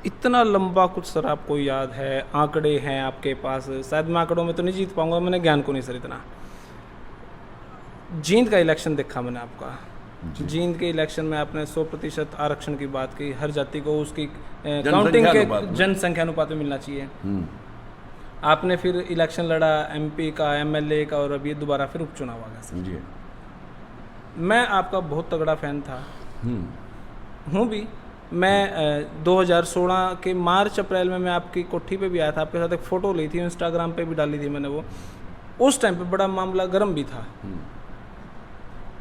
इतना लंबा कुछ सर आपको याद है, आंकड़े हैं आपके पास? शायद मैं आंकड़ों में तो नहीं जीत पाऊंगा, मैंने ज्ञान को नहीं सर इतना। जींद का इलेक्शन देखा मैंने आपका, जींद के इलेक्शन में आपने 100% आरक्षण की बात की, हर जाति को उसकी काउंटिंग के जनसंख्या अनुपात में मिलना चाहिए। आपने फिर इलेक्शन लड़ा एमपी का, एमएलए का, और अब ये दोबारा फिर उपचुनाव आ गया सर जी। मैं आपका बहुत तगड़ा फैन था, हूँ भी। मैं 2016 के मार्च अप्रैल में मैं आपकी कोठी पे भी आया था, आपके साथ एक फ़ोटो ली थी, इंस्टाग्राम पे भी डाली थी मैंने वो। उस टाइम पे बड़ा मामला गर्म भी था।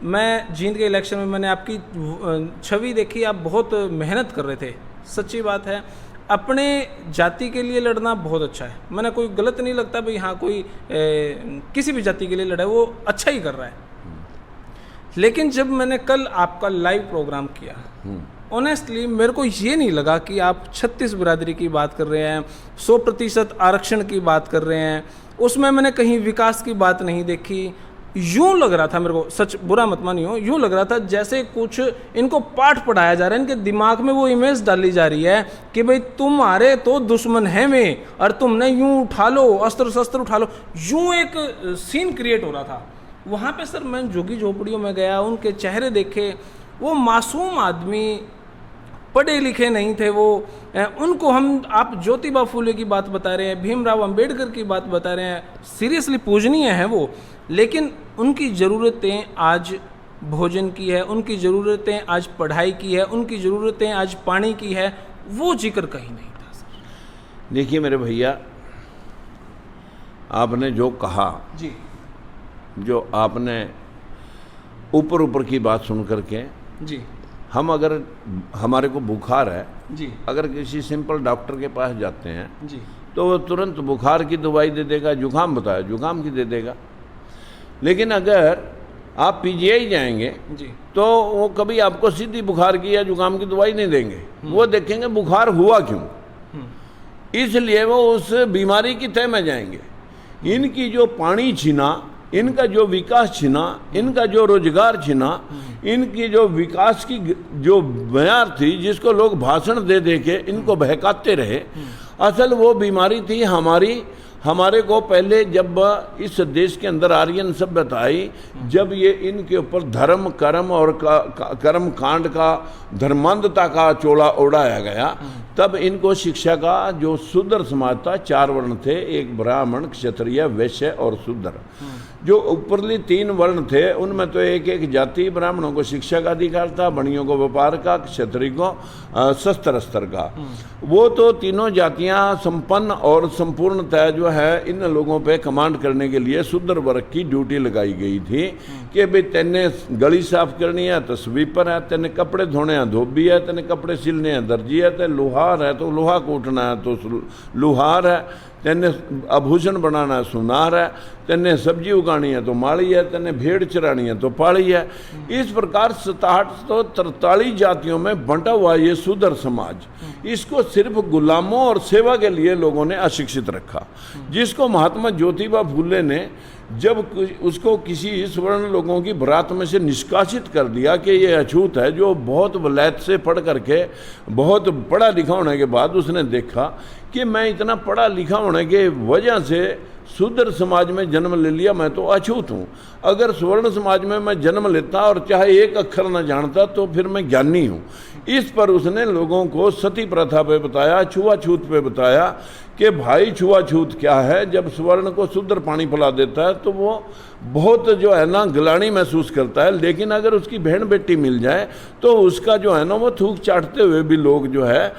मैं जींद के इलेक्शन में मैंने आपकी छवि देखी, आप बहुत मेहनत कर रहे थे, सच्ची बात है। अपने जाति के लिए लड़ना बहुत अच्छा है, मैंने कोई गलत नहीं लगता भाई, हाँ कोई किसी भी जाति के लिए लड़ा है वो अच्छा ही कर रहा है। लेकिन जब मैंने कल आपका लाइव प्रोग्राम किया, ऑनेस्टली मेरे को ये नहीं लगा कि आप 36 बिरादरी की बात कर रहे हैं, 100% आरक्षण की बात कर रहे हैं, उसमें मैंने कहीं विकास की बात नहीं देखी। यूं लग रहा था मेरे को, सच बुरा मत मानियो, यूं लग रहा था जैसे कुछ इनको पाठ पढ़ाया जा रहा है, इनके दिमाग में वो इमेज डाली जा रही है कि भाई तुम्हारे तो दुश्मन है में, और तुमने यूं उठा लो, अस्त्र शस्त्र उठा लो, यूं एक सीन क्रिएट हो रहा था वहाँ पे। सर मैं झुग्गी झोपड़ियों में गया, उनके चेहरे देखे, वो मासूम आदमी, पढ़े लिखे नहीं थे वो, उनको आप ज्योतिबा फूले की बात बता रहे हैं, भीमराव अंबेडकर की बात बता रहे हैं, सीरियसली पूजनीय हैं वो, लेकिन उनकी ज़रूरतें आज भोजन की है, उनकी ज़रूरतें आज पढ़ाई की है, उनकी ज़रूरतें आज पानी की है, वो जिक्र कहीं नहीं था सर। देखिए मेरे भैया, आपने जो कहा जी, जो आपने ऊपर ऊपर की बात सुन करके जी, हम अगर हमारे को बुखार है जी, अगर किसी सिंपल डॉक्टर के पास जाते हैं जी, तो वो तुरंत बुखार की दवाई दे देगा, जुकाम बताया जुकाम की दे देगा। लेकिन अगर आप पीजीआई जाएंगे जी, तो वो कभी आपको सीधी बुखार की या जुकाम की दवाई नहीं देंगे, वो देखेंगे बुखार हुआ क्यों, इसलिए वो उस बीमारी की तह में जाएंगे। इनकी जो पानी छीना, इनका जो विकास छीना, इनका जो रोजगार छीना, इनकी जो विकास की जो बयार थी, जिसको लोग भाषण दे दे के इनको बहकाते रहे, असल वो बीमारी थी हमारे को पहले जब इस देश के अंदर आर्यन सभ्यता आई, जब ये इनके ऊपर धर्म कर्म और कर्म कांड का धर्मांधता का चोला ओढ़ाया गया, तब इनको शिक्षा का जो शूद्र समाज था, 4 वर्ण थे, एक ब्राह्मण, क्षत्रिय, वैश्य और शूद्र। जो ऊपरली 3 वर्ण थे उनमें तो एक एक जाति, ब्राह्मणों को शिक्षा का अधिकार था, बणियों को व्यापार का, क्षत्रिय को शस्त्र अस्त्र का। वो तो तीनों जातियां संपन्न और संपूर्णतः जो है इन लोगों पे कमांड करने के लिए शूद्र वर्ग की ड्यूटी लगाई गई थी कि भाई तेने गली साफ करनी है तो स्वीपर है, तेने कपड़े धोने हैं धोबी है, तेने कपड़े सिलने हैं दर्जी है, तेने लोहार है तो लोहा कूटना है तो लोहार है, तेने आभूषण बनाना है सुनार है, तेने सब्जी उगानी है तो माली है, तेने भेड़ चरानी है तो पाली है। इस प्रकार 6743 जातियों में बंटा हुआ ये शूद्र समाज, इसको सिर्फ गुलामों और सेवा के लिए लोगों ने अशिक्षित रखा, जिसको महात्मा ज्योतिबा फूले ने जब उसको किसी स्वर्ण लोगों की बरात में से निष्कासित कर दिया कि ये अछूत है, जो बहुत वलैत से पढ़ करके बहुत पढ़ा लिखा होने के बाद उसने देखा कि मैं इतना पढ़ा लिखा होने के वजह से शूद्र समाज में जन्म ले लिया, मैं तो अछूत हूँ। अगर स्वर्ण समाज में मैं जन्म लेता और चाहे एक अक्षर न जानता तो फिर मैं ज्ञानी हूँ। इस पर उसने लोगों को सती प्रथा पे बताया, छुआछूत पे बताया कि भाई छुआछूत क्या है। जब स्वर्ण को शूद्र पानी पिला देता है तो वो बहुत जो है ना गिलानी महसूस करता है, लेकिन अगर उसकी बहन बेटी मिल जाए तो उसका जो है ना वो थूक चाटते हुए भी लोग जो है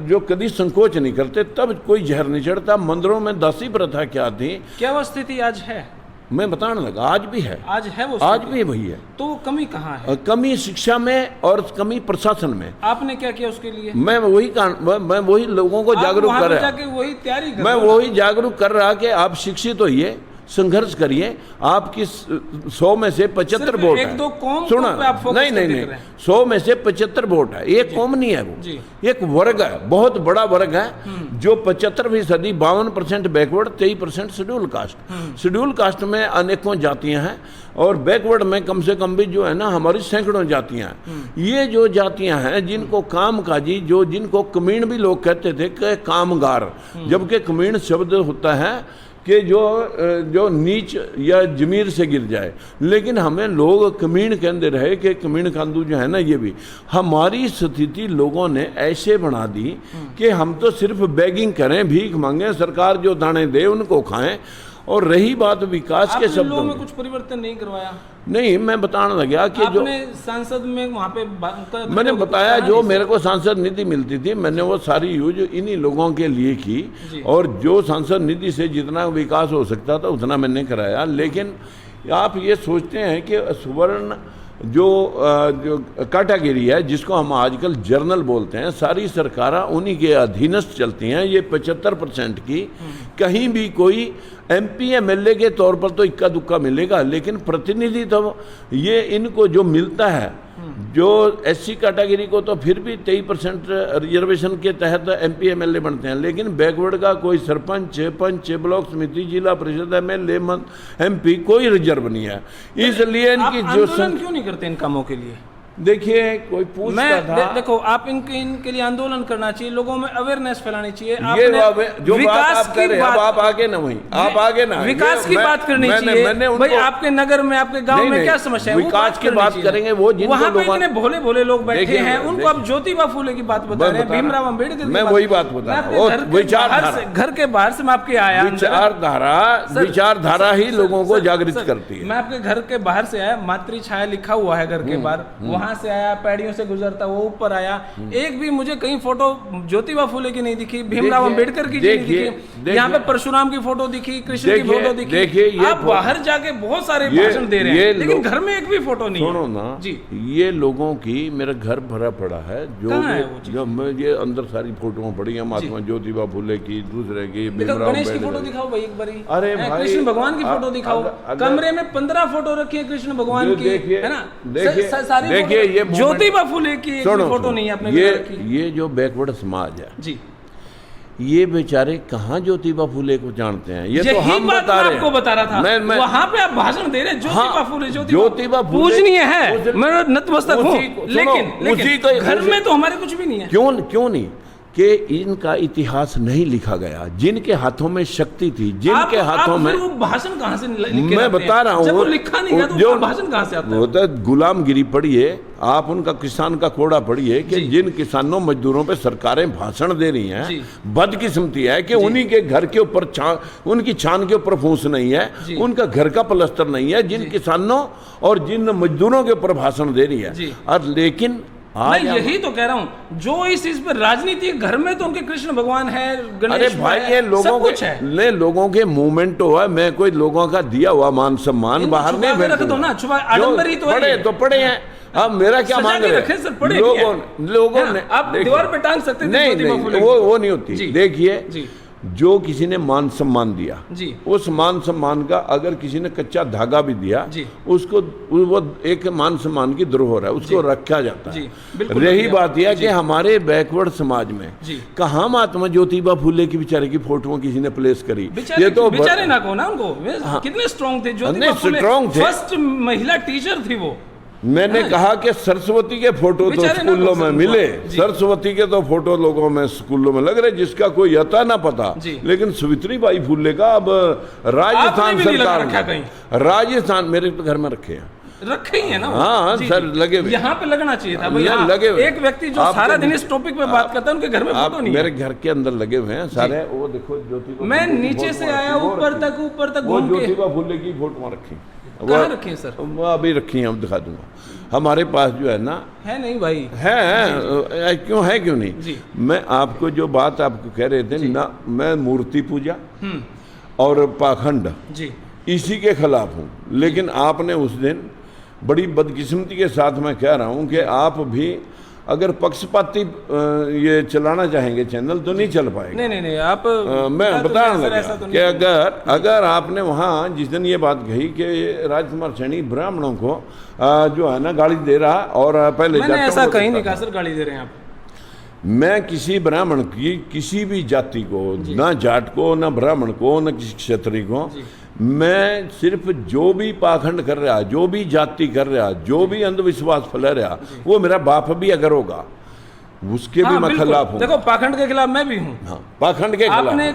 जो कभी संकोच नहीं करते, तब कोई जहर नहीं चढ़ता। मंदिरों में दासी प्रथा क्या थी, क्या वो स्थिति आज है? मैं बताने लगा, आज भी है, आज है वो, आज भी वही है। तो वो कमी कहाँ है? कमी शिक्षा में और कमी प्रशासन में। आपने क्या किया उसके लिए? मैं वही लोगों को जागरूक कर रहा, वही तैयारी मैं वही जागरूक कर रहा कि आप शिक्षित होइए, संघर्ष करिए, आपकी 100 में से 75 वोट है। एक दो कौम सुना, पे आप फोकस नहीं नहीं करके नहीं, कर रहे हैं। 100 में से 75 वोट है, एक कौम नहीं है वो, एक वर्ग है, बहुत बड़ा वर्ग है जो 75% 52% backward, 23% schedule caste. Schedule caste में अनेकों जातियां हैं और बैकवर्ड में कम से कम भी जो है ना हमारी सैकड़ों जातियां हैं। ये जो जातियां हैं जिनको कामकाजी, जो जिनको कमीण भी लोग कहते थे कि कामगार, जबकि कमीण शब्द होता है कि जो नीच या जमीर से गिर जाए, लेकिन हमें लोग कमीण कहते रहे कि कमीण कांदू जो है ना, ये भी हमारी स्थिति लोगों ने ऐसे बना दी कि हम तो सिर्फ बेगिंग करें, भीख मांगे, सरकार जो दाने दे उनको खाएं। और रही बात विकास के शब्दों में कुछ परिवर्तन नहीं करवाया। नहीं, मैं बताने लगा कि जो सांसद में वहाँ पे मैंने बताया जो मेरे को सांसद निधि मिलती थी मैंने वो सारी यूज इन्हीं लोगों के लिए की, और जो सांसद निधि से जितना विकास हो सकता था उतना मैंने कराया। लेकिन आप ये सोचते हैं कि सुवर्ण जो कैटेगरी है जिसको हम आजकल जर्नल बोलते हैं, सारी सरकारें उन्हीं के अधीनस्थ चलती हैं। ये 75% की कहीं भी कोई MP MLA के तौर पर तो इक्का दुक्का मिलेगा, लेकिन प्रतिनिधि तो ये इनको जो मिलता है, जो SC कैटेगरी को तो फिर भी 23% रिजर्वेशन के तहत MP MLA बनते हैं, लेकिन बैकवर्ड का कोई सरपंच, पंच, ब्लॉक समिति, जिला परिषद, MLA, MP कोई रिजर्व नहीं है। इसलिए इनकी जो क्यों नहीं करते इन कामों के लिए? देखिए कोई पूछता था, देखो आप इनके लिए आंदोलन करना चाहिए, लोगों में अवेयरनेस फैलानी चाहिए। ये जो बात आप कर रहे हैं, अब आप आगे ना वहीं, आप आगे ना, विकास की बात करनी चाहिए भाई। आपके नगर में, आपके गांव में क्या समस्या है, विकास की बात करेंगे। वो वहाँ पे इतने भोले भोले लोग बैठे हैं, उनको आप ज्योतिबा फूले की बात बता रहे हैं, भीमराव अम्बेडकर, मैं वही बात बता रहा हूँ। घर के बाहर से मैं आपके आया, विचारधारा ही लोगों को जागृत करती है। मैं आपके घर के बाहर से आया, मातृ छाया लिखा हुआ है घर के बाहर, वहां से आया, पैड़ियों से गुजरता वो ऊपर आया, एक भी मुझे कहीं फोटो ज्योतिबा फूले की नहीं दिखी, भीमराव अंबेडकर की नहीं दिखी, यहाँ पे परशुराम की फोटो दिखी, कृष्ण की फोटो दिखी। देखिए आप बाहर जाके बहुत सारे भाषण दे रहे हैं, लेकिन घर में एक भी फोटो नहीं। सुनो ना जी, ये लोगों की, मेरा घर भरा पड़ा है, जो ये अंदर सारी फोटो पड़ी है, महात्मा ज्योतिबा फूले की, दूसरे की, गणेश की फोटो दिखाओ भाई एक बारी, अरे कृष्ण भगवान की फोटो दिखाओ, कमरे में 15 फोटो रखी है कृष्ण भगवान की, है ना। देखिए ये ज्योतिबा फूले की फोटो नहीं है अपने ये जो बैकवर्ड समाज है जी, ये बेचारे कहाँ ज्योतिबा फूले को जानते हैं? ये तो हम बता रहे हैं, आपको बता रहा था। मैं वहां पे आप भाषण दे रहे हैं, ज्योतिबा फूले, ज्योतिबा पूजनीय है, मैं नतमस्तक हूं, लेकिन घर में तो हमारे कुछ भी नहीं है। क्यों नहीं? कि इनका इतिहास नहीं लिखा गया, जिनके हाथों में शक्ति थी, जिनके हाथों में, वो भाषण कहाँ से मैं बता रहा हूँ, लिखा नहीं गया तो भाषण कहाँ से आता है? वो तो गुलामगिरी पढ़िए आप, उनका किसान का कोड़ा पढ़िए कि जिन किसानों मजदूरों पे सरकारें भाषण दे रही हैं, बदकिस्मती है कि उन्हीं के घर के ऊपर उनकी छान के ऊपर फूस नहीं है, उनका घर का प्लस्तर नहीं है, जिन किसानों और जिन मजदूरों के ऊपर भाषण दे रही है। और लेकिन मैं यही तो कह रहा हूँ, जो इस पर राजनीति, घर में तो उनके कृष्ण भगवान है, गणेश, अरे भाई ये लोगों के मूवमेंट हुआ, मैं कोई लोगों का दिया हुआ मान सम्मान बाहर नहीं रख दो ना, आडंबरी तो पड़े तो पड़े हैं। अब मेरा क्या मांग रहे हैं लोगों ने, आप दीवार पे टांग सकते थे, नहीं वो नहीं होती। देखिए जो किसी ने मान सम्मान दिया, उस मान सम्मान का अगर किसी ने कच्चा धागा भी दिया, उसको वो एक मान सम्मान की धरोहर है, उसको रखा जाता है। रही बात यह कि हमारे बैकवर्ड समाज में कहाँ महात्मा ज्योतिबा फूले की बेचारे की फोटो किसी ने प्लेस करी? ये तो बेचारे ना को ना, उनको कितने स्ट्रॉन्ग थे, स्ट्रॉन्ग थे, फर्स्ट महिला टीचर थी वो। मैंने कहा कि सरस्वती के फोटो तो स्कूलों में मिले, सरस्वती के तो फोटो लोगों में स्कूलों में लग रहे जिसका कोई अता ना पता, लेकिन सावित्री बाई फूले का अब राजस्थान सरकार, राजस्थान मेरे तो घर में रखे हैं, रखे ही है ना। हाँ सर लगे हुए, यहाँ पे लगना चाहिए था भैया, लगे हुए। एक व्यक्ति जो सारा दिन इस टॉपिक पे बात करता है, उनके घर में फोटो नहीं है। मेरे घर के अंदर लगे हुए हैं सारे, वो देखो ज्योति, मैं नीचे से आया ऊपर तक घूम के, ज्योतिबा फूले की फोटो रखी, कहाँ रखी है सर? वो अभी रखी है, हम दिखा दूंगा। हमारे पास जो है ना, है नहीं भाई, है क्यों नहीं? मैं आपको जो बात आपको कह रहे थे ना, मैं मूर्ति पूजा और पाखंड इसी के खिलाफ हूँ, लेकिन आपने उस दिन बड़ी बदकिस्मती के साथ मैं कह रहा हूँ कि आप भी अगर पक्षपाती ये चलाना चाहेंगे चैनल तो नहीं चल पाएगा। नहीं आप मैं बताने लगा ऐसा तो कि नहीं अगर आपने वहाँ जिस दिन ये बात कही कि राजकुमार सैनी ब्राह्मणों को जो है ना गाली दे रहा और पहले मैंने ऐसा जाटों को कहीं देता नहीं कहा था। सर, गाली दे रहे हैं आप। मैं किसी ब्राह्मण की किसी भी जाति को, ना जाट को, ना ब्राह्मण को, ना किसी क्षत्रिय को, मैं सिर्फ जो भी पाखंड कर रहा, जो भी जाति कर रहा, जो भी अंधविश्वास फैला रहा, वो मेरा बाप भी अगर होगा उसके भी मैं खिलाफ हूँ। देखो पाखंड के खिलाफ मैं भी हूँ। हाँ, पाखंड के खिलाफ। आपने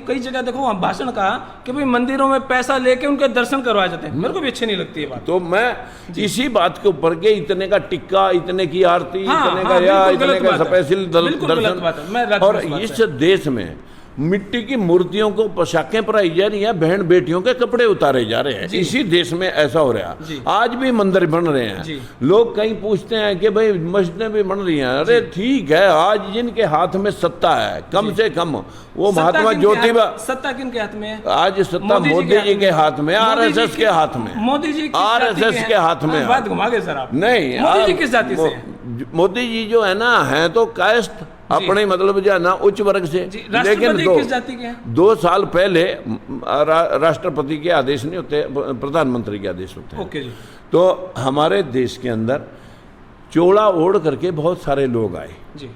कई जगह देखो हम भाषण कहा कि भाई मंदिरों में पैसा लेके उनके दर्शन करवाए जाते हैं, मेरे को भी अच्छी नहीं लगती है बात। तो मैं इसी बात के ऊपर के इतने का टिक्का, इतने की आरती, इतने का बिल्कुल इतने का स्पेशल गलत बात है। मैं और इस देश में मिट्टी की मूर्तियों को पोशाकें पहनाई जा रही है, बहन बेटियों के कपड़े उतारे जा रहे हैं। इसी देश में ऐसा हो रहा है। आज भी मंदिर बन रहे हैं। लोग कहीं पूछते हैं कि भाई मस्जिदें भी बन रही हैं। अरे ठीक है, आज जिनके हाथ में सत्ता है, कम से कम वो महात्मा ज्योतिबा, सत्ता किनके हाथ में है? आज सत्ता मोदी जी के हाथ में, आरएसएस के हाथ में, मोदी जी आरएसएस के हाथ में। बात घुमा गए सर आप। नहीं, मोदी जी किस जाति से? मोदी जी जो है ना, है तो कास्ट अपने मतलब जो है ना उच्च वर्ग से, लेकिन किस जाति के हैं? 2 साल पहले राष्ट्रपति के आदेश नहीं होते, प्रधानमंत्री के आदेश होते हैं। ओके जी। तो हमारे देश के अंदर चोला ओढ़ करके बहुत सारे लोग आए जी।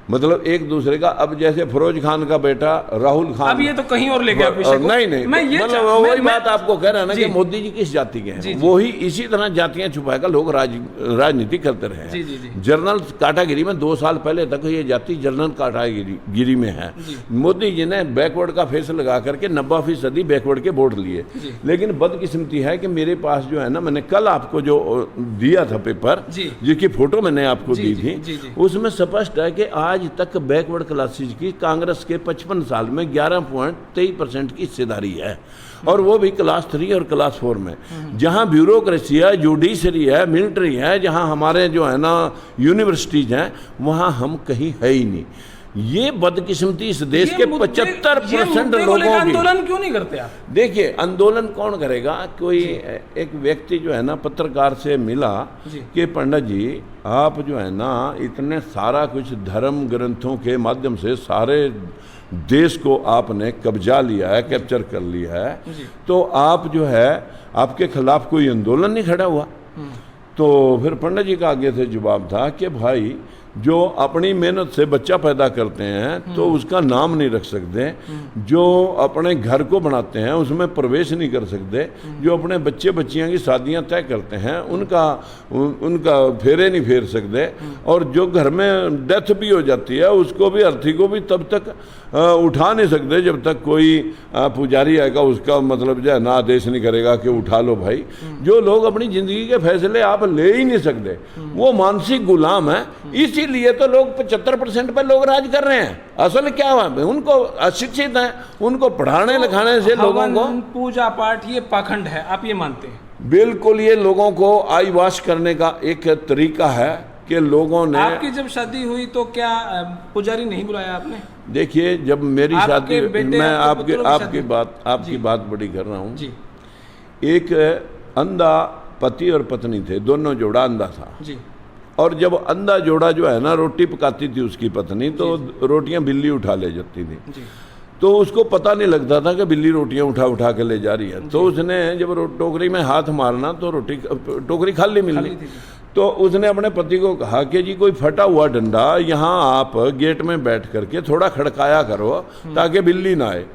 मतलब एक दूसरे का, अब जैसे फिरोज खान का बेटा राहुल खान, अब ये तो कहीं और ले गया विषय को। नहीं मैं ये मतलब वही बात आपको कह रहा है ना कि मोदी जी किस जाति के हैं, वही इसी तरह जातियां छुपाकर लोग राजनीति करते रहे हैं। जनरल काटागिरी में 2 साल पहले तक ये जाति जनरल काटागिरी में है। मोदी जी ने बैकवर्ड का फेस लगा करके 90% बैकवर्ड के वोट लिए। लेकिन बदकिस्मती है कि मेरे पास जो है ना, मैंने कल आपको जो दिया था पेपर, जिसकी फोटो मैंने आपको दी थी, उसमें स्पष्ट है कि आज तक बैकवर्ड क्लासेज की कांग्रेस के 55 साल में 11.23% की हिस्सेदारी है, और वो भी क्लास 3 और क्लास 4 में। जहां ब्यूरोक्रेसी है, जुडिशरी है, मिलिट्री है, जहां हमारे जो है ना यूनिवर्सिटीज हैं, वहां हम कहीं है ही नहीं। ये बदकिस्मती इस देश के 75% लोगों की। आंदोलन क्यों नहीं करते आप? देखिए, आंदोलन कौन करेगा? कोई एक व्यक्ति जो है ना पत्रकार से मिला कि पंडित जी आप जो है ना इतने सारा कुछ धर्म ग्रंथों के माध्यम से सारे देश को आपने कब्जा लिया है, कैप्चर कर लिया है, तो आप जो है आपके खिलाफ कोई आंदोलन नहीं खड़ा हुआ। तो फिर पंडित जी का आगे से जवाब था कि भाई जो अपनी मेहनत से बच्चा पैदा करते हैं तो उसका नाम नहीं रख सकते, जो अपने घर को बनाते हैं उसमें प्रवेश नहीं कर सकते, जो अपने बच्चे बच्चियां की शादियां तय करते हैं उनका फेरे नहीं फेर सकते, और जो घर में डेथ भी हो जाती है उसको भी, अर्थी को भी तब तक उठा नहीं सकते जब तक कोई पुजारी आएगा उसका मतलब जो है ना आदेश नहीं करेगा कि उठा लो भाई। जो लोग अपनी जिंदगी के फैसले आप ले ही नहीं सकते, वो मानसिक गुलाम है। इसीलिए तो लोग 75% पर लोग राज कर रहे हैं। असल क्या हुआ, उनको अशिक्षित हैं, उनको पढ़ाने लिखाने से लोगों को पूजा पाठ ये पाखंड है, आप ये मानते हैं? बिल्कुल, ये लोगों को आई वॉश करने का एक तरीका है कि लोगों ने। आपकी जब शादी हुई तो क्या पुजारी नहीं बुलाया आपने? देखिए, जब मेरी शादी, मैं आपकी बात बड़ी कर रहा हूँ। एक अंधा पति और पत्नी थे, दोनों जोड़ा अंधा था जी। और जब अंधा जोड़ा जो है ना रोटी पकाती थी उसकी पत्नी, तो रोटियां बिल्ली उठा ले जाती थी जी। तो उसको पता नहीं लगता था कि बिल्ली रोटियां उठा उठा के ले जा रही है। तो उसने जब टोकरी में हाथ मारना तो टोकरी खाली मिलनी। तो उसने अपने पति को कहा कि जी कोई फटा हुआ डंडा यहाँ आप गेट में बैठ करके थोड़ा खड़काया करो ताकि बिल्ली ना आए।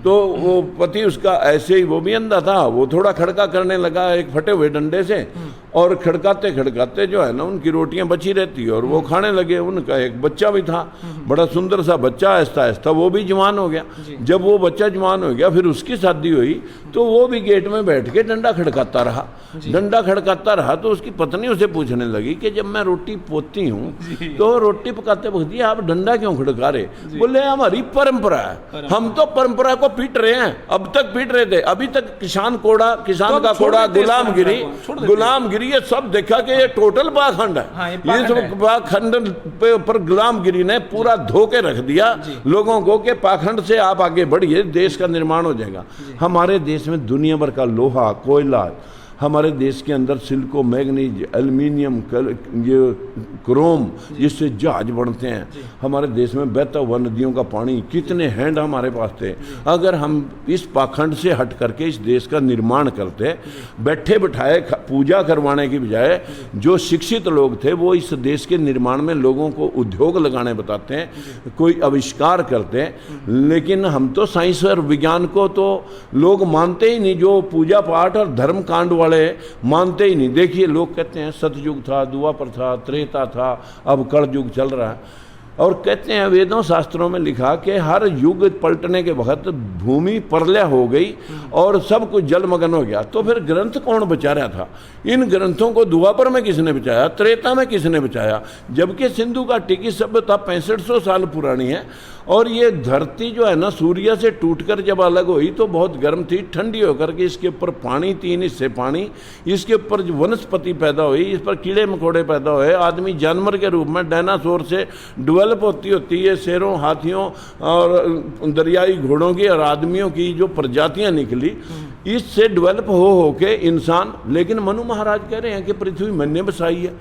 तो वो पति उसका ऐसे ही, वो भी अंधा था, वो थोड़ा खड़का करने लगा एक फटे हुए डंडे से, और खड़काते खड़काते जो है ना उनकी रोटियां बची रहती और वो खाने लगे। उनका एक बच्चा भी था, बड़ा सुंदर सा बच्चा, आहिस्ता आहिस्ता वो भी जवान हो गया। जब वो बच्चा जवान हो गया, फिर उसकी शादी हुई, तो वो भी गेट में बैठ के डंडा खड़काता रहा। डंडा खड़काता रहा तो उसकी पत्नी उसे पूछने लगी कि जब मैं रोटी पोती हूँ तो रोटी पकाते वक्त आप डंडा क्यों खड़का रहे? बोले हमारी परंपरा है, हम तो परंपरा को पीट रहे हैं। अब तक पीट रहे थे, अभी तक किसान का कोड़ा, गुलामगिरी, ये सब देखा कि ये टोटल पाखंड है। ये सब पाखंड पर गुलामगिरी ने पूरा धोके रख दिया लोगों को कि पाखंड से आप आगे बढ़िए, देश का निर्माण हो जाएगा। हमारे देश में दुनिया भर का लोहा, कोयला, हमारे देश के अंदर सिल्को, मैग्नीज, एल्युमिनियम, ये क्रोम, जिससे जहाज बनते हैं। हमारे देश में बहता हुआ नदियों का पानी, कितने हैंड हमारे पास थे। अगर हम इस पाखंड से हट करके इस देश का निर्माण करते, बैठे बिठाए पूजा करवाने की बजाय जो शिक्षित लोग थे वो इस देश के निर्माण में लोगों को उद्योग लगाने बताते हैं, कोई आविष्कार करते हैं। लेकिन हम तो साइंस और विज्ञान को तो लोग मानते ही नहीं, जो पूजा पाठ और धर्म कांड वाले मानते ही नहीं। देखिए लोग कहते हैं सतयुग था, द्वापर था, त्रेता था, अब कलयुग चल रहा है। और कहते हैं वेदों शास्त्रों में लिखा कि हर युग पलटने के वक्त भूमि प्रलय हो गई और सब कुछ जलमग्न हो गया। तो फिर ग्रंथ कौन बचा रहा था? इन ग्रंथों को द्वापर में किसने बचाया, त्रेता में किसने बचाया? जबकि सिंधु घाटी की सभ्यता 6500 साल पुरानी है और ये धरती जो है ना सूर्य से टूटकर जब अलग हुई तो बहुत गर्म थी, ठंडी होकर के इसके ऊपर पानी, 3 हिस्से पानी, इसके ऊपर वनस्पति पैदा हुई, इस पर कीड़े मकोड़े पैदा हुए, आदमी जानवर के रूप में डायनासोर से डेवलप होती है, शेरों, हाथियों और दरियाई घोड़ों की और आदमियों की जो प्रजातियां निकली, इससे डेवलप हो के इंसान। लेकिन मनु महाराज कह रहे हैं कि पृथ्वी मैंने बसाई है।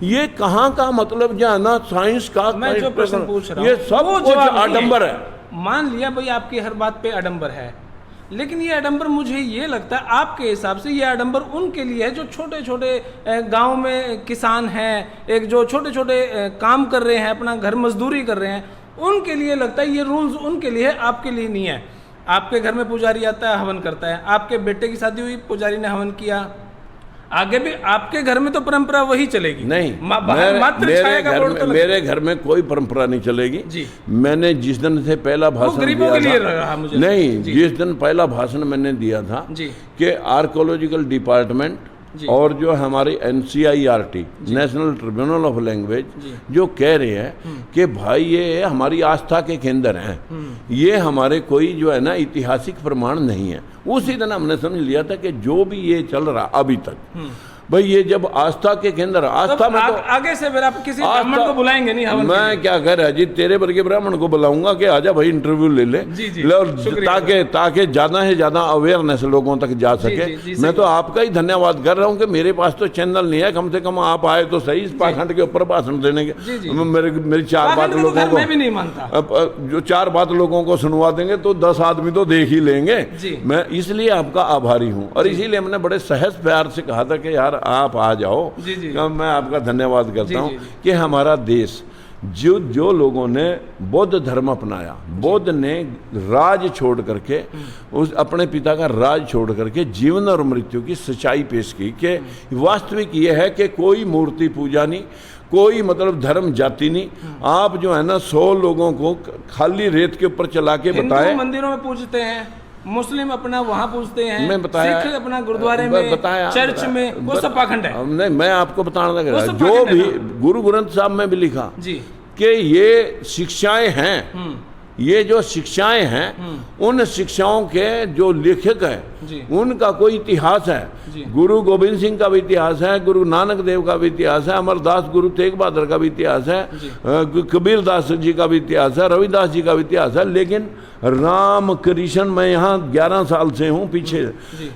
ये कहाँ का मतलब जो है ना साइंस का, मैं जो प्रश्न पूछ रहा हूं ये सब कुछ आडंबर है। मान लिया भाई आपकी हर बात पे आडंबर है, लेकिन ये आडंबर मुझे ये लगता है आपके हिसाब से ये आडंबर उनके लिए है जो छोटे छोटे गांव में किसान हैं, एक जो छोटे छोटे काम कर रहे हैं, अपना घर मजदूरी कर रहे हैं, उनके लिए लगता है ये रूल्स उनके लिए है, आपके लिए नहीं है। आपके घर में पुजारी आता है, हवन करता है, आपके बेटे की शादी हुई, पुजारी ने हवन किया, आगे भी आपके घर में तो परंपरा वही चलेगी। नहीं, मेरे घर में कोई परंपरा नहीं चलेगी जी। मैंने जिस दिन से पहला भाषण दिया था, नहीं, जिस दिन पहला भाषण मैंने दिया था कि आर्कोलॉजिकल डिपार्टमेंट और जो हमारी NCIRT, national tribunal of language, जो कह रहे हैं कि भाई ये हमारी आस्था के केंद्र हैं, ये हमारे कोई जो है ना ऐतिहासिक प्रमाण नहीं है। उसी दिन हमने समझ लिया था कि जो भी ये चल रहा अभी तक भाई ये जब आस्था के केंद्र, आस्था में तो आगे से फिर आप किसी ब्राह्मण को बुलाएंगे नहीं हवन? मैं क्या कह रहा जी, तेरे वर्ग ब्राह्मण को बुलाऊंगा कि आजा भाई इंटरव्यू ले ले, ताकि ज्यादा से ज्यादा अवेयरनेस लोगों तक जा सके। मैं तो आपका ही धन्यवाद कर रहा हूँ कि मेरे पास तो चैनल नहीं है, कम से कम आप आए तो सही इस पाखंड के ऊपर भाषण देने के। मेरी 4 बात लोगों को, मैं भी नहीं मानता, जो 4 बात लोगों को सुनवा देंगे तो 10 आदमी तो देख ही लेंगे। मैं इसलिए आपका आभारी हूँ और इसीलिए मैंने बड़े सहज प्यार से कहा था कि यार आप आ जाओ। मैं आपका धन्यवाद करता हूं कि हमारा देश जो लोगों ने बौद्ध धर्म अपनाया, बौद्ध ने राज छोड़ करके, उस अपने पिता का राज छोड़ करके जीवन और मृत्यु की सच्चाई पेश की कि वास्तविक ये है कि कोई मूर्ति पूजा नहीं, कोई मतलब धर्म जाति नहीं। आप जो है ना 100 लोगों को खाली रेत के ऊपर चला के बताएं, मंदिरों में पूजते हैं, मुस्लिम अपना वहाँ पूछते हैं, मैं बताया, सिख अपना गुरुद्वारे में, चर्च में, वो सब पाखंड है। नहीं, मैं आपको बताना लग रहा जो भी गुरु ग्रंथ साहब में भी लिखा कि ये शिक्षाएं हैं, ये जो शिक्षाएं हैं उन शिक्षाओं के जो लेखक हैं उनका कोई इतिहास है। गुरु गोविंद सिंह का भी इतिहास है, गुरु नानक देव का भी इतिहास है, अमरदास गुरु तेग बहादुर का भी इतिहास है, कबीर दास जी का भी इतिहास है, रविदास जी का भी इतिहास है। लेकिन राम कृष्ण, मैं यहाँ 11 साल से हूँ पीछे,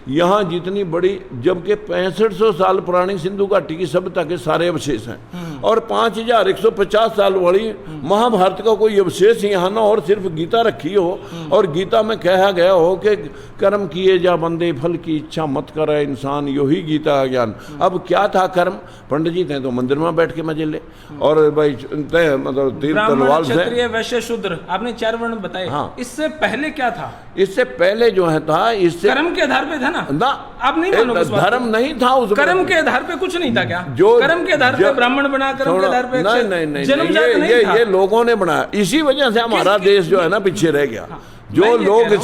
यहाँ जितनी बड़ी, जबकि 6500 साल पुरानी सिंधु घाटी की सभ्यता के सारे अवशेष हैं और 5150 साल वाली महाभारत का कोई अवशेष यहाँ ना और सिर्फ गीता रखी हो और गीता में कहा गया हो कि कर्म किए जा बंदे, फल की इच्छा मत करे इंसान, यही गीता का ज्ञान। अब क्या था कर्म? पंडित जी थे तो मंदिर में बैठ के मजे ले और भाई मतलब तीर तलवार से, क्षत्रिय, वैश्य, शूद्र, आपने 4 वर्ण बताए। हाँ। इससे पहले क्या था? इससे पहले जो है था, इससे कर्म के आधार पे था ना आप नहीं मानोगे? धर्म नहीं था उस कर्म के आधार पे कुछ नहीं था क्या? जो कर्म के आधार पे ब्राह्मण बना, कर्म के आधार पे नहीं, ये लोगों ने बनाया। इसी वजह से हमारा देश जो है ना पीछे रह गया। जो लोग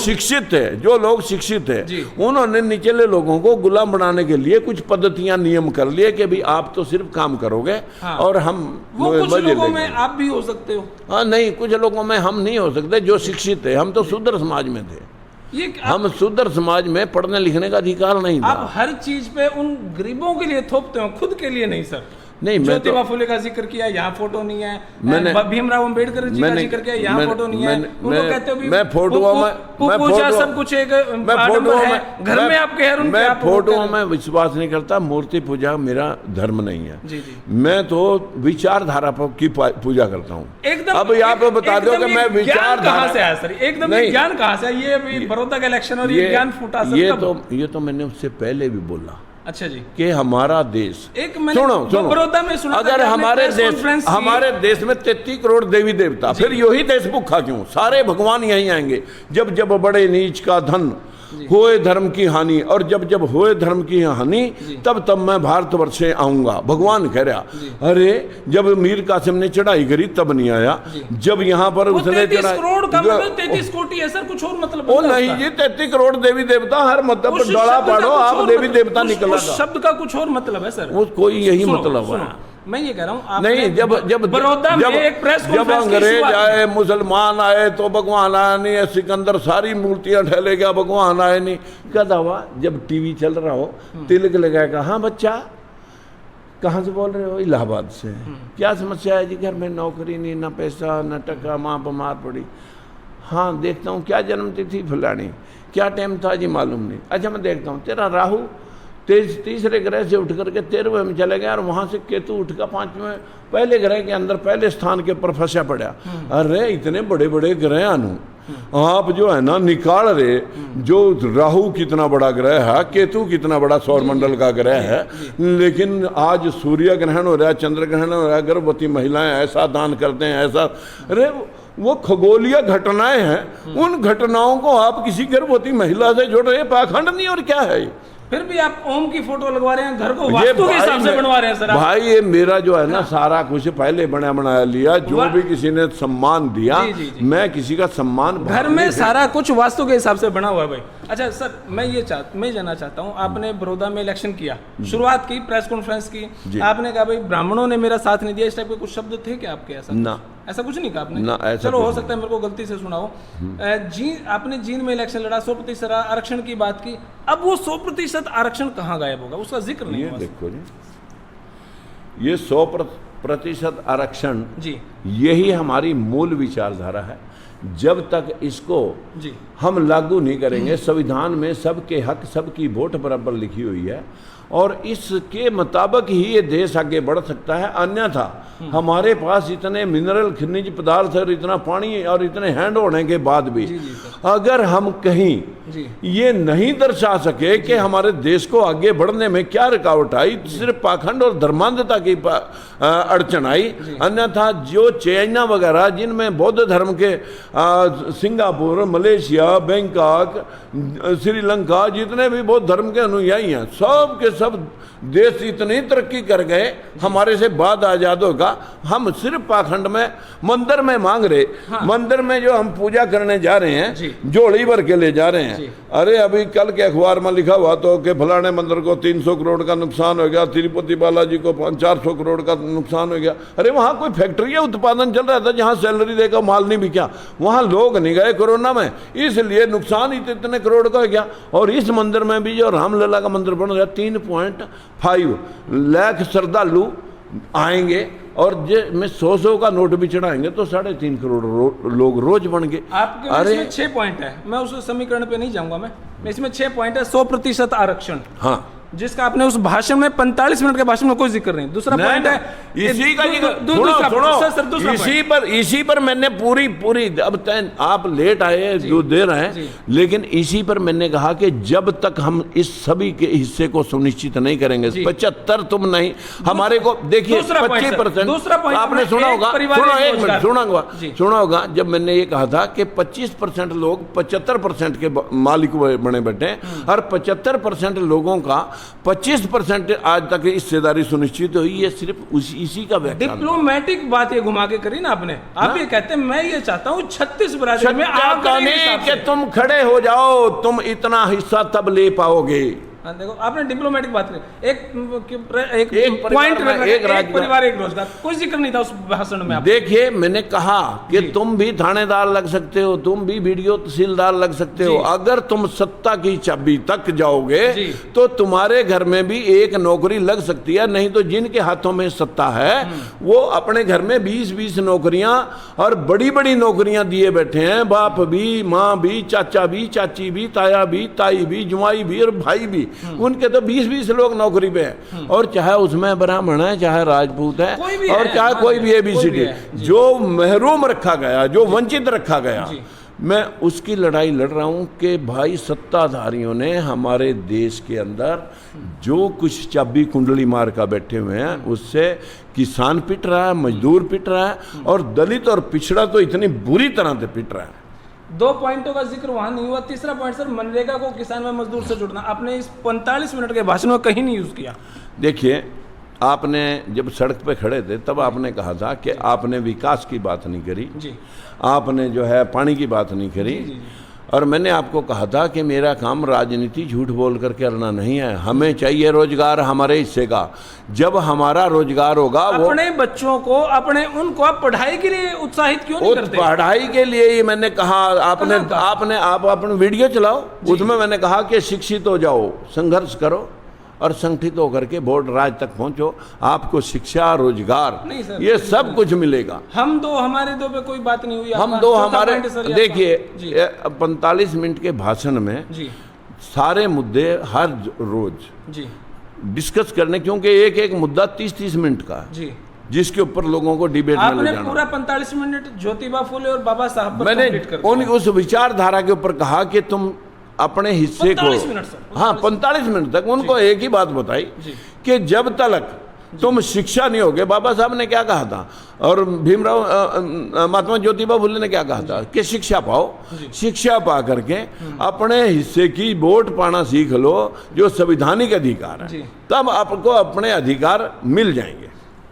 शिक्षित थे, उन्होंने निचले लोगों को गुलाम बनाने के लिए कुछ पद्धतियां, नियम कर लिए कि भाई आप तो सिर्फ काम करोगे और हम कुछ लोगों में आप भी हो सकते हो। हाँ, नहीं, कुछ लोगों में हम नहीं हो सकते जो शिक्षित थे। हम तो शूद्र समाज में थे, हम शूद्र समाज में पढ़ने लिखने का अधिकार नहीं था। आप हर चीज पे उन गरीबों के लिए थोपते हो, खुद के लिए नहीं सर। नहीं, मैं ज्योतिबा फुले का जिक्र किया, यहाँ फोटो नहीं है। भीमराव अम्बेडकर जी का जिक्र किया, यहाँ फोटो नहीं है। उनको कहते हो मैं फोटो में सब कुछ एक आडंबर है, घर में आपके है, मैं फोटो में विश्वास नहीं करता। मूर्ति पूजा मेरा धर्म नहीं है। जी जी। मैं तो विचारधारा की पूजा करता हूँ। एकदम। अब यहाँ पे बता दो कि मैं विचारधारा कहाँ से आया सर, एकदम ज्ञान कहाँ से? ये बड़ौदा का इलेक्शन और ये ज्ञान फूटा सर? ये तो मैंने उससे पहले भी बोला। अच्छा जी। कि हमारा देश, एक सुनो बड़ौदा में सुना, अगर हमारे देश में 33 करोड़ देवी देवता, फिर यही देश भूखा क्यों? सारे भगवान यहीं आएंगे। जब जब बड़े नीच का धन, होए धर्म की हानि, और जब जब होए धर्म की हानि, तब तब मैं भारतवर्ष से आऊंगा, भगवान कह रहा। अरे जब मीर कासिम ने चढ़ाई करी तब नहीं आया, जब यहाँ पर उसने 33 करोड़ का मतलब 33 कोटि है सर, कुछ और मतलब? वो नहीं जी, 33 करोड़ देवी देवता, हर मतलब पर डोला पाड़ो आप, देवी देवता निकला। शब्द का कुछ और मतलब है सर, वो कोई यही मतलब है। मैं ये कह रहा हूँ नहीं, जब बड़ौदा में एक प्रेस जब अंग्रेज आए, मुसलमान आए तो भगवान आया नहीं, सिकंदर सारी मूर्तियां ढले गया, भगवान आए नहीं। क्या दावा? जब टीवी चल रहा हो, तिलक लगाएगा, हाँ बच्चा कहाँ से बोल रहे हो? इलाहाबाद से। क्या समस्या है जी? घर में नौकरी नहीं, ना पैसा ना टका, माँ बीमार पड़ी। हाँ देखता हूँ, क्या जन्मतिथि फलानी, क्या टाइम था जी मालूम नहीं। अच्छा मैं देखता हूँ, तेरा राहु तीसरे ग्रह से उठ करके 13वें में चले गया, और वहां से केतु उठ कर 5वें, पहले ग्रह के अंदर पहले स्थान के ऊपर फंसा पड़ा। अरे इतने बड़े बड़े ग्रह अनु आप जो है ना निकाल रहे, जो राहु कितना बड़ा ग्रह है, केतु कितना बड़ा सौरमंडल का ग्रह है, लेकिन आज सूर्य ग्रहण हो रहा है, चंद्र ग्रहण हो रहा है, गर्भवती महिलाएं ऐसा दान करते हैं, ऐसा। अरे वो खगोलीय घटनाएं हैं, उन घटनाओं को आप किसी गर्भवती महिला से जोड़ रहे, पाखंड नहीं और क्या है? फिर भी आप ओम की फोटो लगवा रहे हैं, घर को वास्तु के हिसाब से बनवा रहे हैं सर। भाई ये मेरा जो है ना सारा कुछ पहले बनाया लिया, जो भी किसी ने सम्मान दिया, मैं किसी का सम्मान, घर में सारा कुछ वास्तु के हिसाब से बना हुआ है भाई। अच्छा सर, मैं जानना चाहता हूँ, आपने बड़ौदा में इलेक्शन किया, शुरुआत की, प्रेस कॉन्फ्रेंस की, आपने कहा भाई ब्राह्मणों ने मेरा साथ नहीं दिया, इस टाइप के कुछ शब्द थे क्या आपके? ऐसा कुछ नहीं कहा आपने? ना, ऐसा चलो हो सकता है मेरे को गलती से सुना हो। आपने जींद में इलेक्शन लड़ा, 100% आरक्षण की बात की, अब वो 100% आरक्षण कहाँ गायब होगा? उसका जिक्र नहीं हुआ। देखो जी, ये 100% आरक्षण जी, यही हमारी मूल विचारधारा है। जब तक इसको हम लागू नहीं करेंगे, संविधान में सबके हक, सबकी वोट बराबर लिखी हुई है, और इसके मुताबिक ही ये देश आगे बढ़ सकता है। अन्यथा हमारे पास इतने मिनरल खनिज पदार्थ और इतना पानी और इतने हैंड होने के बाद भी अगर हम कहीं ये नहीं दर्शा सके कि हमारे देश को आगे बढ़ने में क्या रुकावट आई, सिर्फ पाखंड और धर्मांधता की अड़चन आई। अन्यथा जो चाइना वगैरह जिनमें बौद्ध धर्म के सिंगापुर, मलेशिया, बैंकॉक, श्रीलंका जितने भी बौद्ध धर्म के अनुयायी हैं, सब के सब देश इतनी तरक्की कर गए, हमारे से बाद आजाद होगा। हम सिर्फ पाखंड में मंदिर में मांग रहे, मंदिर में जो हम पूजा करने जा रहे हैं, झोली भर के ले जा रहे हैं। अरे अभी कल के अखबार में लिखा हुआ तो कि फलाने मंदिर को 300 करोड़ का नुकसान हो गया, तिरुपति बालाजी को 400 करोड़ का नुकसान हो गया। अरे वहाँ कोई फैक्ट्री या उत्पादन चल रहा था जहाँ सैलरी देकर माल नहीं बिका, वहाँ लोग नहीं गए कोरोना में, इसलिए नुकसान इतने करोड़ का हो गया। और इस मंदिर में भी जो रामलला का मंदिर बन रहा है, 3.5 लाख श्रद्धालु आएंगे, और में 100 का नोट भी चढ़ाएंगे तो 3.5 करोड़ लोग रोज बन गए। आपके इसमें 6 पॉइंट है, मैं उस समीकरण पे नहीं जाऊंगा। मैं इसमें 6 पॉइंट है। 100% आरक्षण, हाँ, जिसका आपने उस भाषण में 45 मिनट के भाषण में कोई जिक्र नहीं। दूसरा पॉइंट है इसी का, इसी पर मैंने पूरी अब तक आप लेट आए, जो देर है, लेकिन इसी पर मैंने कहा कि जब तक हम इस सभी के हिस्से को सुनिश्चित नहीं करेंगे, 75 तुम नहीं, हमारे को देखिए 25%। आपने सुना होगा, सुना होगा जब मैंने ये कहा था कि 25% लोग 75% के मालिक बने बैठे, और 75% लोगों का 25% आज तक हिस्सेदारी सुनिश्चित हुई। ये सिर्फ इसी का व्याख्यान, डिप्लोमेटिक बात ये घुमा के करी ना आपने। आप ये कहते हैं, मैं ये चाहता हूँ 36 बरादरी में आप कि तुम खड़े हो जाओ, तुम इतना हिस्सा तब ले पाओगे। हाँ, देखो आपने डिप्लोमेटिक बात करी, एक एक पॉइंट, एक परिवार एक रोजगार, कोई जिक्र नहीं था उस भाषण में। देखिए मैंने कहा कि तुम भी थानेदार लग सकते हो, तुम भी वीडियो तहसीलदार लग सकते हो, अगर तुम सत्ता की चाबी तक जाओगे तो तुम्हारे घर में भी एक नौकरी लग सकती है। नहीं तो जिनके हाथों में सत्ता है वो अपने घर में 20-20 नौकरियां और बड़ी बड़ी नौकरियां दिए बैठे हैं, बाप भी, माँ भी, चाचा भी, चाची भी, ताया भी, ताई भी, जुमाई भी और भाई भी, उनके तो 20-20 लोग नौकरी पे हैं। और चाहे उसमें ब्राह्मण है, चाहे राजपूत है, और चाहे कोई भी ABCD, जो महरूम रखा गया, जो वंचित रखा गया, मैं उसकी लड़ाई लड़ रहा हूं कि भाई सत्ताधारियों ने हमारे देश के अंदर जो कुछ चाबी कुंडली मार का बैठे हुए हैं, उससे किसान पिट रहा है, मजदूर पिट रहा है, और दलित और पिछड़ा तो इतनी बुरी तरह से पिट रहा है। 2 पॉइंटों का जिक्र वहां नहीं हुआ। तीसरा पॉइंट सर, मनरेगा को किसान व मजदूर से जुड़ना, आपने इस 45 मिनट के भाषण में कहीं नहीं यूज किया। देखिए आपने जब सड़क पे खड़े थे तब आपने कहा था कि आपने विकास की बात नहीं करी जी, आपने जो है पानी की बात नहीं करी जी। और मैंने आपको कहा था कि मेरा काम राजनीति झूठ बोल कर करना नहीं है, हमें चाहिए रोजगार हमारे हिस्से का। जब हमारा रोजगार होगा वो अपने बच्चों को, अपने उनको आप पढ़ाई के लिए उत्साहित क्यों नहीं करते? पढ़ाई के लिए ही मैंने कहा, आप अपने वीडियो चलाओ, उसमें मैंने कहा कि शिक्षित हो जाओ, संघर्ष करो और संगठित होकर के बोर्ड राज तक पहुंचो, आपको शिक्षा, रोजगार, ये सब कुछ मिलेगा। हमारे दो पे कोई बात नहीं हुई। हम दो हमारे, देखिए 45 मिनट के भाषण में सारे मुद्दे हर रोज डिस्कस करने, क्योंकि एक एक मुद्दा 30-30 मिनट का जी, जिसके ऊपर लोगों को डिबेट में ले जाना। पूरा 45 मिनट ज्योतिबा फुले और बाबा साहब मैंने उस विचारधारा के ऊपर कहा कि तुम अपने हिस्से को, हाँ 45 मिनट तक उनको एक ही बात बताई कि जब तक तुम शिक्षा नहीं होगे, बाबा साहब ने क्या कहा था और भीमराव महात्मा ज्योतिबा फुले ने क्या कहा था कि शिक्षा पाओ, शिक्षा पा करके अपने हिस्से की वोट पाना सीख लो, जो संवैधानिक अधिकार है, तब आपको अपने अधिकार मिल जाएंगे।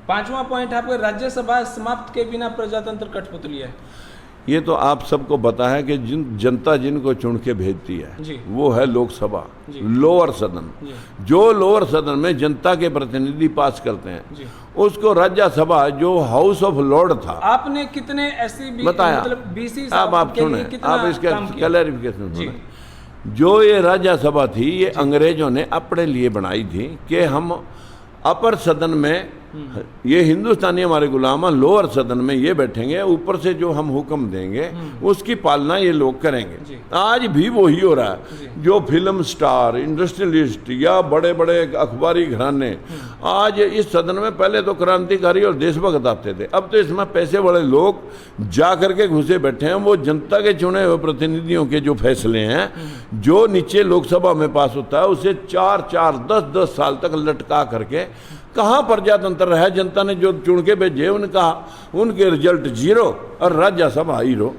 5वां पॉइंट आपको, राज्यसभा समाप्त के बिना प्रजातंत्र कठपुतली है। ये तो आप सबको पता है कि जनता जिनको चुन के भेजती है वो है लोकसभा, लोअर सदन। जो लोअर सदन में जनता के प्रतिनिधि पास करते हैं उसको राज्यसभा, जो हाउस ऑफ लॉर्ड था। आपने कितने ऐसी बताया, मतलब BC आप सुने, आप इसका क्लैरिफिकेशन सुने। जो ये राज्यसभा थी ये अंग्रेजों ने अपने लिए बनाई थी कि हम अपर सदन में, ये हिंदुस्तानी हमारे गुलाम, लोअर सदन में ये बैठेंगे, ऊपर से जो हम हुक्म देंगे उसकी पालना ये लोग करेंगे। आज भी वही हो रहा है। जो फिल्म स्टार, इंडस्ट्रियलिस्ट या बड़े बड़े अखबारी घराने आज इस सदन में, पहले तो क्रांतिकारी और देशभक्त आते थे, अब तो इसमें पैसे वाले लोग जा करके घुसे बैठे हैं। वो जनता के चुने हुए प्रतिनिधियों के जो फैसले हैं, जो नीचे लोकसभा में पास होता है, उसे 4-4, 10-10 साल तक लटका करके कहाँ प्रजातंत्र रहा? जनता ने जो चुन के भेजे उनके रिजल्ट 0 और राज्यसभा हीरो।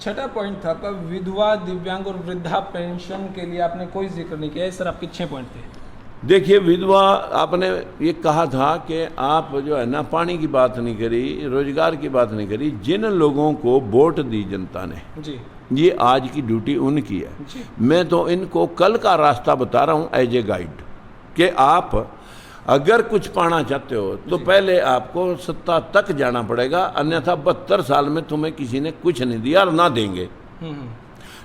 6वां पॉइंट था आपका, विधवा, दिव्यांग और वृद्धा पेंशन के लिए आपने कोई जिक्र नहीं किया। सर आपके 6 पॉइंट थे। देखिए विधवा, आपने ये कहा था कि आप जो है ना पानी की बात नहीं करी, रोजगार की बात नहीं करी। जिन लोगों को वोट दी जनता ने जी, ये आज की ड्यूटी उनकी है। मैं तो इनको कल का रास्ता बता रहा हूँ एज ए गाइड, कि आप अगर कुछ पाना चाहते हो तो पहले आपको सत्ता तक जाना पड़ेगा, अन्यथा 72 साल में तुम्हें किसी ने कुछ नहीं दिया और ना देंगे,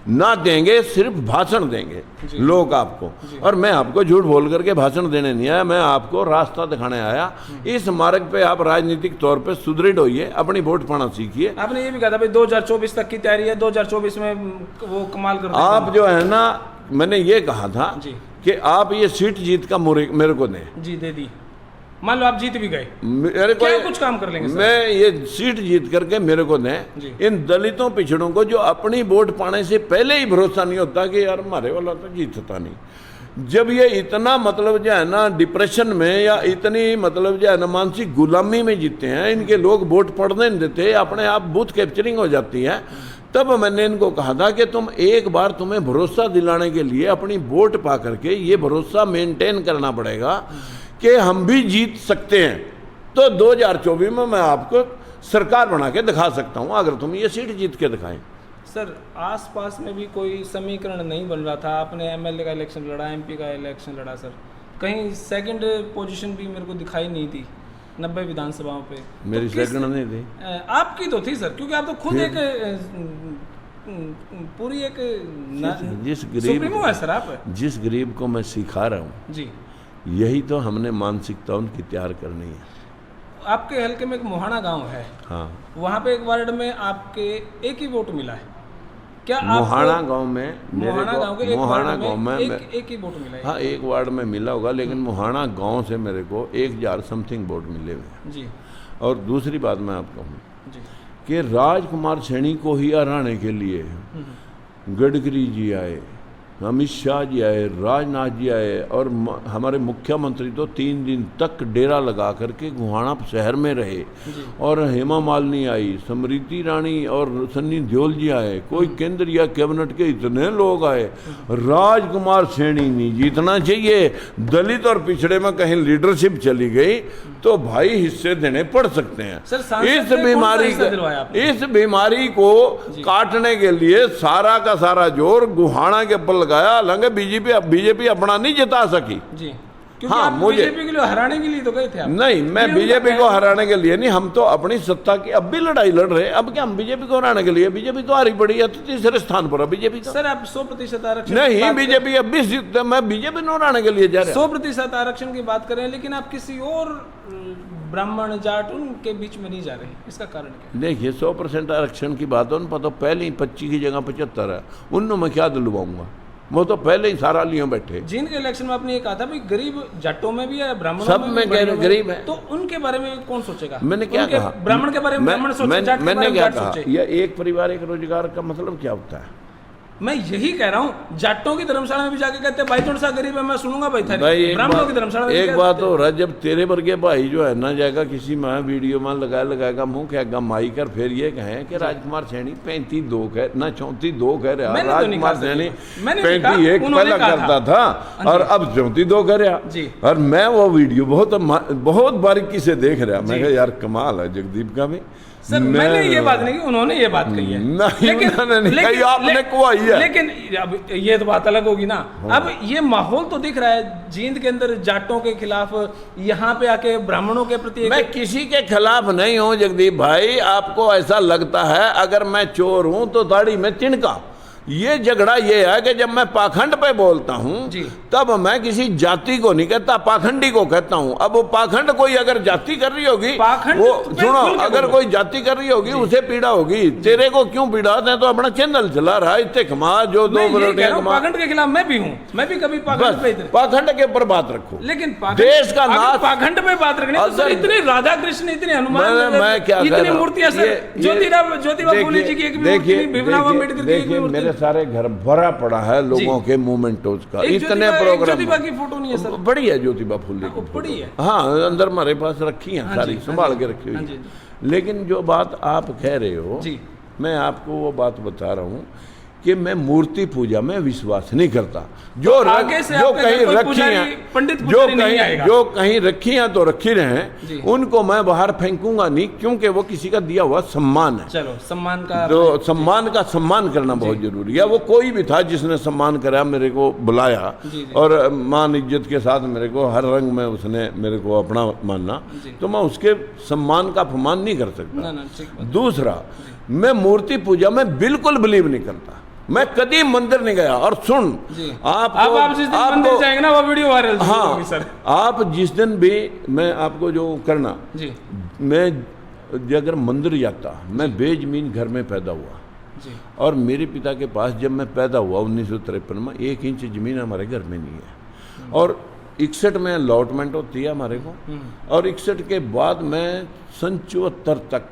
ना देंगे, सिर्फ भाषण देंगे लोग आपको। और मैं आपको झूठ बोल करके भाषण देने नहीं आया, मैं आपको रास्ता दिखाने आया। इस मार्ग पे आप राजनीतिक तौर पे सुदृढ़ होइए, अपनी वोट पाना सीखिए। आपने ये भी कहा था भाई 2024 तक की तैयारी है, 2024 में वो कमाल कर आप जो है ना, मैंने ये कहा था कि आप ये सीट जीत का मेरे को दें जी, दे दी। मान लो आप जीत भी गए, मेरे को क्या कुछ काम कर लेंगे सर? मैं ये सीट जीत करके मेरे को दें। इन दलितों पिछड़ों को जो अपनी वोट पाने से पहले ही भरोसा नहीं होता कि यार हमारे वाला तो जीतता नहीं, जब ये इतना मतलब जो है ना डिप्रेशन में या इतनी मतलब जो है ना मानसिक गुलामी में जीते हैं, इनके लोग वोट पड़ने नहीं देते, अपने आप बूथ कैप्चरिंग हो जाती है, तब मैंने इनको कहा था कि तुम एक बार, तुम्हें भरोसा दिलाने के लिए अपनी वोट पा करके ये भरोसा मेंटेन करना पड़ेगा कि हम भी जीत सकते हैं। तो 2024 में मैं आपको सरकार बना के दिखा सकता हूं, अगर तुम ये सीट जीत के दिखाएं। सर आसपास में भी कोई समीकरण नहीं बन रहा था, आपने एमएलए का इलेक्शन लड़ा, एमपी का इलेक्शन लड़ा सर, कहीं सेकंड पोजीशन भी मेरे को दिखाई नहीं थी 90 विधानसभाओं पे। मेरी तो सेकंड नहीं थी, आपकी तो थी सर, क्योंकि आप तो खुद एक पूरी एक सुप्रीमो है सर आप। जिस गरीब को मैं सिखा रहा हूँ जी, यही तो हमने मानसिकता उनकी तैयार करनी है। आपके हल्के में एक मोहाना गांव है, हाँ, वहाँ पे एक वार्ड में आपके एक ही वोट मिला है क्या? मोहाना गांव में मोहाना गांव के एक मोहाना वार्ड गांव में एक ही वोट मिला है? हाँ, एक वार्ड में मिला होगा, लेकिन मोहाना गांव से मेरे को 1000 समथिंग वोट मिले हुए हैं। जी। और दूसरी बात मैं आपको कहूँ जी। कि राजकुमार सैनी को ही हराने के लिए गडकरी जी आए, अमित शाह जी आए, राजनाथ जी आए, और हमारे मुख्यमंत्री तो 3 दिन तक डेरा लगा करके गुहाना शहर में रहे। और हेमा मालिनी आई, स्मृति ईरानी और सन्नी देओल जी आए, कोई केंद्रीय कैबिनेट के इतने लोग आए। राजकुमार सैनी नहीं जीतना चाहिए। दलित और पिछड़े में कहीं लीडरशिप चली गई तो भाई हिस्से देने पड़ सकते हैं। इस बीमारी को काटने के लिए सारा का सारा जोर गुहाना के ऊपर लगाया। हालांकि बीजेपी अपना नहीं जिता सकी जी, क्योंकि हाँ, मुझे बीजेपी के लिए हराने के लिए तो गए थे आप। नहीं, मैं बीजेपी को हराने के लिए नहीं, हम तो अपनी सत्ता की अब भी लड़ाई लड़ रहे हैं। अब क्या हम बीजेपी को हराने के लिए? बीजेपी तो हारी पड़ी है, तो तीसरे स्थान पर है बीजेपी का। सर आप 100% आरक्षण नहीं, बीजेपी अब भी, मैं बीजेपी को हराने के लिए जा रहा हूं। 100% आरक्षण की बात कर रहे हैं, लेकिन आप किसी और ब्राह्मण जाट उनके बीच में नहीं जा रहे, इसका कारण क्या? देखिए, 100% आरक्षण की बात है, उन पर तो पहले ही 25 की जगह 75 है। उनमें मैं क्या दिलवाऊंगा? वो तो पहले ही सारा लिए बैठे। जिन के इलेक्शन में आपने ये कहा था भाई गरीब जाटों में भी है, ब्राह्मणों सब में गरीब है, तो उनके बारे में कौन सोचेगा? मैंने क्या कहा? ब्राह्मण के बारे में ब्राह्मण सोचे, जाट के बारे में जाट सोचे। ये एक परिवार एक रोजगार का मतलब क्या होता है? मैं यही कह रहा हूँ, जाटों की धर्मशाला में भी जाके कहते हैं भाई थोड़ा सा गरीब है, मैं सुनूंगा भाई थारी। ब्राह्मणों की धर्मशाला में एक बात हो रहा है, जब तेरे वर्गे भाई जो है ना जाएगा किसी में वीडियो में लगाएगा मुंह क्या माई कर, फिर ये कहें कि राजकुमार सैनी 35-2 कह ना 34-2 कह रहा, राजकुमार सैनी 35-1 पहला करता था और अब 34-2 कह रहा। और मैं वो वीडियो बहुत बारीकी से देख रहा, मैं कहा यार कमाल है जगदीप का भी। सर मैंने ये बात नहीं की, उन्होंने ये बात कही है। लेकिन आपने कुआई है। लेकिन अब ये तो बात अलग होगी ना। अब ये माहौल तो दिख रहा है जींद के अंदर जाटों के खिलाफ, यहाँ पे आके ब्राह्मणों के प्रति। मैं किसी के खिलाफ नहीं हूँ जगदीप भाई, आपको ऐसा लगता है अगर मैं चोर हूँ तो दाढ़ी में तिनका। ये झगड़ा ये है कि जब मैं पाखंड पे बोलता हूँ तब मैं किसी जाति को नहीं कहता, पाखंडी को कहता हूँ। अब वो पाखंड कोई अगर जाति कर रही होगी, वो सुनो, अगर कोई जाति कर रही होगी उसे पीड़ा होगी, तेरे को क्यों पीड़ाते हैं? तो अपना चैनल चला रहा है, इतने कमा जो 2 पाखंड के खिलाफ मैं भी हूँ, मैं भी कभी पाखंड के ऊपर बात रखो, लेकिन देश का नाश पाखंड पे बात रखनी। इतने राधा कृष्ण, इतने हनुमान, मैं क्या इतनी मूर्तियां, ज्योतिबा फूले जी की एक देखिए सारे घर भरा पड़ा है लोगों के मोमेंटोज का, इतने प्रोग्राम। ज्योतिबा की फोटो नहीं है सर? बड़ी है ज्योतिबा फूले की, बड़ी है। हाँ, अंदर हमारे पास रखी है, सारी संभाल के रखी हुई है। लेकिन जो बात आप कह रहे हो, मैं आपको वो बात बता रहा हूँ कि मैं मूर्ति पूजा में विश्वास नहीं करता। जो कहीं रखी हैं, जो कहीं रखी हैं तो रखी रहे, उनको मैं बाहर फेंकूंगा नहीं, क्योंकि वो किसी का दिया हुआ सम्मान है। चलो, सम्मान का तो सम्मान करना बहुत जरूरी है। वो कोई भी था जिसने सम्मान करा, मेरे को बुलाया और मान इज्जत के साथ मेरे को हर रंग में उसने मेरे को अपना मानना, तो मैं उसके सम्मान का अपमान नहीं कर सकता। दूसरा, मैं मूर्ति पूजा में बिल्कुल बिलीव नहीं करता, मैं कभी मंदिर नहीं गया। और सुन, आप जिस दिन मंदिर जाएंगे ना, वो वीडियो वायरल होगी सर। आप जिस दिन भी, मैं आपको जो करना, मैं अगर मंदिर जाता, मैं बेजमीन घर में पैदा हुआ और मेरे पिता के पास जब मैं पैदा हुआ 1953 में 1 इंच जमीन हमारे घर में नहीं है। और 61 में अलॉटमेंट होती है हमारे को, और 61 के बाद मैं सन 74 तक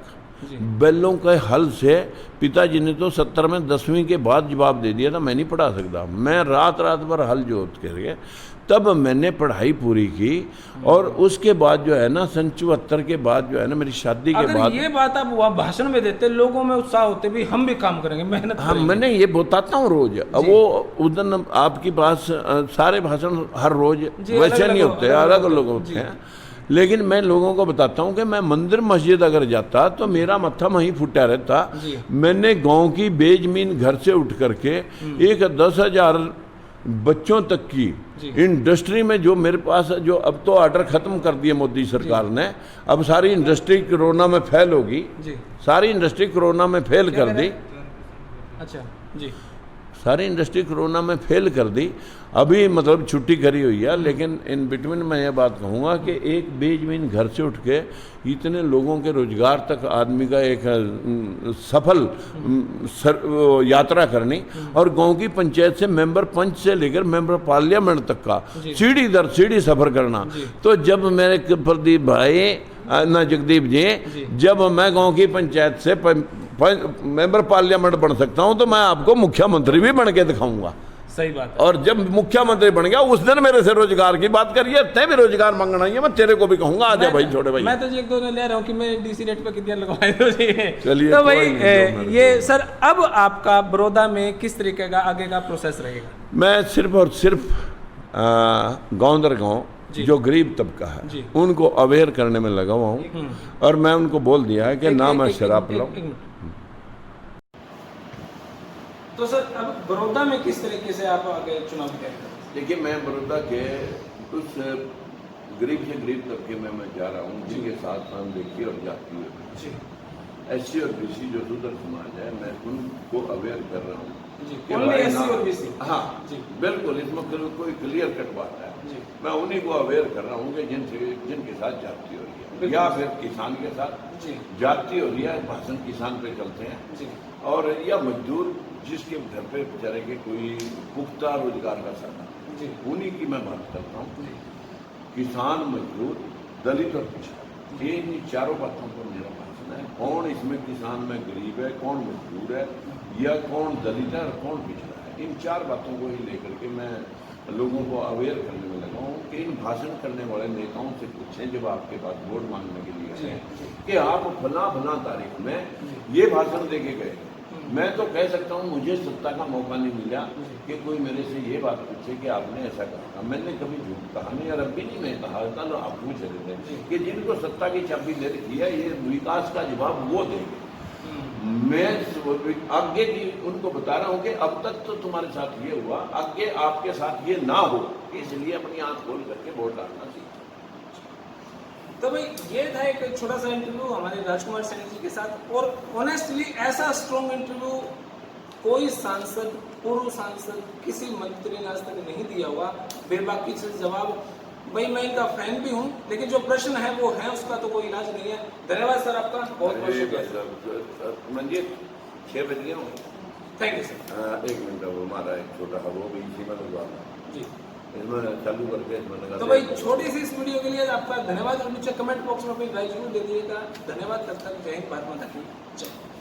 बैलों के हल से, पिताजी ने तो 70 में 10वीं के बाद जवाब दे दिया था, मैं नहीं पढ़ा सकता। मैं रात भर हल जोत करके तब मैंने पढ़ाई पूरी की। और उसके बाद जो है ना, सन 74 के बाद जो है ना, मेरी शादी के बाद, ये बात आप वहाँ भाषण में देते, लोगों में उत्साह होते भी हम भी काम करेंगे, मेहनत हाँ, मैंने ये बताता हूँ रोज। अब वो उस दिन आपके पास सारे भाषण हर रोज वैसे नहीं होते, अलग अलग होते हैं। लेकिन मैं लोगों को बताता हूँ कि मैं मंदिर मस्जिद अगर जाता तो मेरा मत्था वहीं फुटा रहता। जी। मैंने गांव की बेजमीन घर से उठ करके एक 10,000 बच्चों तक की इंडस्ट्री में, जो मेरे पास जो अब तो ऑर्डर खत्म कर दिए मोदी सरकार ने, अब सारी इंडस्ट्री कोरोना में फेल होगी, सारी इंडस्ट्री कोरोना में फेल कर दी। अच्छा जी। सारी इंडस्ट्री कोरोना में फेल कर दी। अभी मतलब छुट्टी करी हुई है, लेकिन इन बिटवीन मैं ये बात कहूँगा कि एक बेजमीन घर से उठ के इतने लोगों के रोजगार तक आदमी का एक सफल यात्रा करनी, और गांव की पंचायत से मेंबर पंच से लेकर मेंबर पार्लियामेंट तक का सीढ़ी दर सीढ़ी सफर करना। तो जब मेरे प्रदीप भाई ना जगदीप जी, जब मैं गांव की पंचायत से मेंबर पार्लियामेंट बन सकता हूं तो मैं आपको मुख्यमंत्री भी बन के दिखाऊंगा। सही बात है। और जब मुख्यमंत्री बन गया उस दिन मेरे से रोजगार की बात करिए, तय भी रोजगार मांगना है, मैं तेरे को भी कहूंगा आ जा भाई, छोटे भाई। मैं तो जी एक दो दिन ले रहा हूँ कि मैं डीसी रेट पे कितने लगवाए दो जी। चलिए तो भाई ये सर, अब आपका बड़ौदा में किस तरीके का आगे का प्रोसेस रहेगा? मैं सिर्फ और सिर्फ गाँव दर गाँव जो गरीब तबका है उनको अवेयर करने में लगा हुआ हूँ, और मैं उनको बोल दिया है कि ना मैं शराब पिलाऊं। तो सर अब बड़ौदा में किस तरीके से आप आगे चुनाव करेंगे? देखिए, मैं बड़ौदा के उस गरीब से गरीब तबके में मैं जा रहा हूँ जिनके साथ हम देखिए और जाती हुई SC और BC जो सुधर समाज है, मैं उनको अवेयर कर रहा हूँ। SC और BC? हाँ जी, बिल्कुल, इसमें कोई क्लियर कट बात है। मैं उन्हीं को अवेयर कर रहा हूँ कि जिनके साथ जाती हो रही है, या फिर किसान के साथ जाती हो रही है, भाषण किसान पे चलते हैं, और या मजदूर जिसके घर पे बेचारे के कोई पुख्ता रोजगार का साधन, उन्हीं की मैं बात करता हूँ। किसान, मजदूर, दलित और पिछड़ा, ये इन चारों बातों पर मेरा भाषण है। कौन इसमें किसान में गरीब है, कौन मजदूर है, या कौन दलित है और कौन पिछड़ा है, इन चार बातों को ही लेकर के मैं लोगों को अवेयर करने में लगा हूँ कि इन भाषण करने वाले नेताओं से पूछें जब आपके पास वोट मांगने के लिए आए कि आप फला तारीख में ये भाषण दे के गए। मैं तो कह सकता हूँ मुझे सत्ता का मौका नहीं मिला कि कोई मेरे से ये बात पूछे कि आपने ऐसा कहा। मैंने कभी झूठ कहा नहीं, और अब भी नहीं मैं कहा था। तो आप पूछ रहे थे कि जिनको सत्ता की चाबी दे रखी है, ये विकास का जवाब वो देंगे। मैं आगे की उनको बता रहा हूँ कि अब तक तो तुम्हारे साथ ये हुआ, आगे आपके साथ ये ना हो, इसलिए अपनी आंख खोल करके वोट डालना सीखो। तो भाई ये था एक छोटा सा इंटरव्यू हमारे राजकुमार सैनी जी के साथ, और ऑनेस्टली ऐसा स्ट्रॉन्ग इंटरव्यू कोई सांसद, पूर्व सांसद, किसी मंत्री ने आज तक नहीं दिया हुआ। बेबाकी से जवाब, भाई मैं इनका फैन भी हूँ, लेकिन जो प्रश्न है वो है, उसका तो कोई इलाज नहीं है। धन्यवाद सर आपका, बहुत बहुत शुक्रिया। मंजीत 6 बज गया हूँ। Thank you sir. 1 मिनट, वो हमारा एक छोटा वो भी इसी में लगवा जी, इसमें चालू करके इसमें लगा। तो भाई छोटी सी इस वीडियो के लिए आपका धन्यवाद, और नीचे कमेंट बॉक्स में अपनी राय जरूर दे दीजिएगा। धन्यवाद, तब तक जय हिंद, भारत माता की जय।